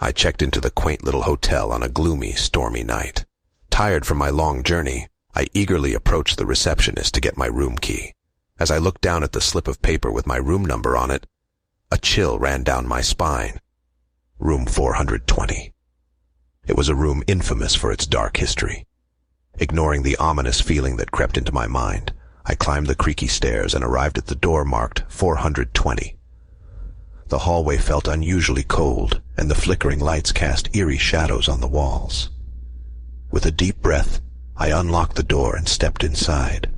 I checked into the quaint little hotel on a gloomy, stormy night. Tired from my long journey, I eagerly approached the receptionist to get my room key. As I looked down at the slip of paper with my room number on it, a chill ran down my spine. Room 420. It was a room infamous for its dark history. Ignoring the ominous feeling that crept into my mind, I climbed the creaky stairs and arrived at the door marked 420. The hallway felt unusually cold, and the flickering lights cast eerie shadows on the walls. With a deep breath, I unlocked the door and stepped inside.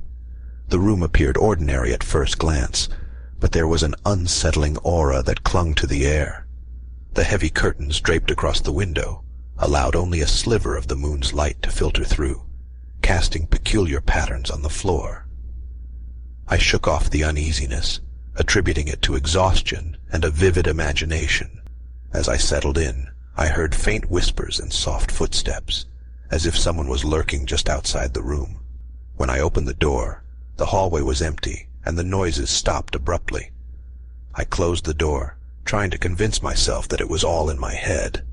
The room appeared ordinary at first glance, but there was an unsettling aura that clung to the air. The heavy curtains draped across the window allowed only a sliver of the moon's light to filter through, casting peculiar patterns on the floor. I shook off the uneasiness, attributing it to exhaustion and a vivid imagination. As I settled in, I heard faint whispers and soft footsteps, as if someone was lurking just outside the room. When I opened the door, the hallway was empty, and the noises stopped abruptly. I closed the door, trying to convince myself that it was all in my head.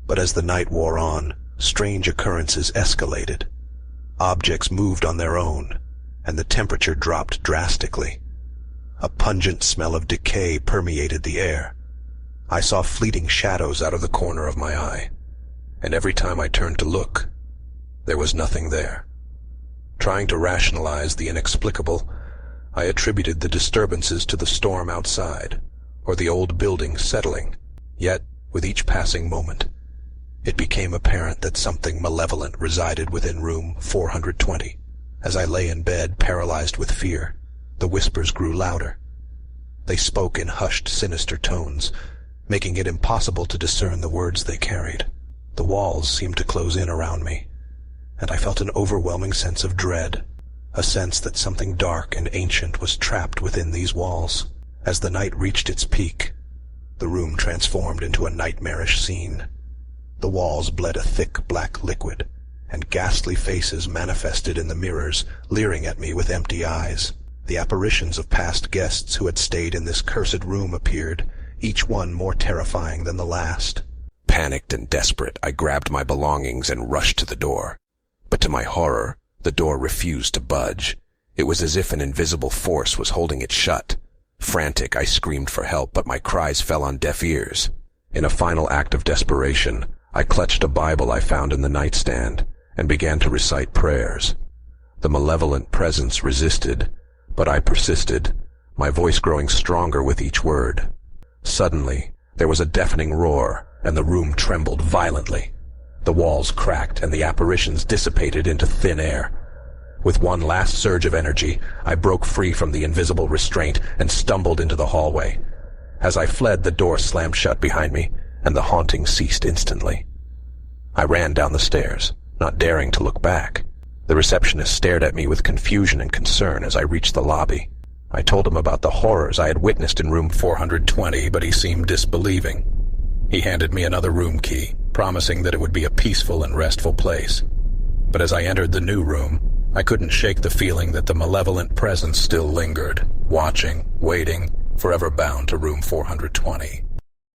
But as the night wore on, strange occurrences escalated. Objects moved on their own, and the temperature dropped drastically. A pungent smell of decay permeated the air. I saw fleeting shadows out of the corner of my eye, and every time I turned to look, there was nothing there. Trying to rationalize the inexplicable, I attributed the disturbances to the storm outside, or the old building settling. Yet, with each passing moment, it became apparent that something malevolent resided within room 420. As I lay in bed, paralyzed with fear, the whispers grew louder. They spoke in hushed, sinister tones, making it impossible to discern the words they carried. The walls seemed to close in around me, and I felt an overwhelming sense of dread, a sense that something dark and ancient was trapped within these walls. As the night reached its peak, the room transformed into a nightmarish scene. The walls bled a thick black liquid, and ghastly faces manifested in the mirrors, leering at me with empty eyes. The apparitions of past guests who had stayed in this cursed room appeared, each one more terrifying than the last. Panicked and desperate, I grabbed my belongings and rushed to the door. But to my horror, the door refused to budge. It was as if an invisible force was holding it shut. Frantic, I screamed for help, but my cries fell on deaf ears. In a final act of desperation, I clutched a Bible I found in the nightstand and began to recite prayers. The malevolent presence resisted, but I persisted, my voice growing stronger with each word. Suddenly, there was a deafening roar, and the room trembled violently. The walls cracked, and the apparitions dissipated into thin air. With one last surge of energy, I broke free from the invisible restraint and stumbled into the hallway. As I fled, the door slammed shut behind me, and the haunting ceased instantly. I ran down the stairs, not daring to look back. The receptionist stared at me with confusion and concern as I reached the lobby. I told him about the horrors I had witnessed in room 420, but he seemed disbelieving. He handed me another room key, promising that it would be a peaceful and restful place. But as I entered the new room, I couldn't shake the feeling that the malevolent presence still lingered, watching, waiting, forever bound to room 420.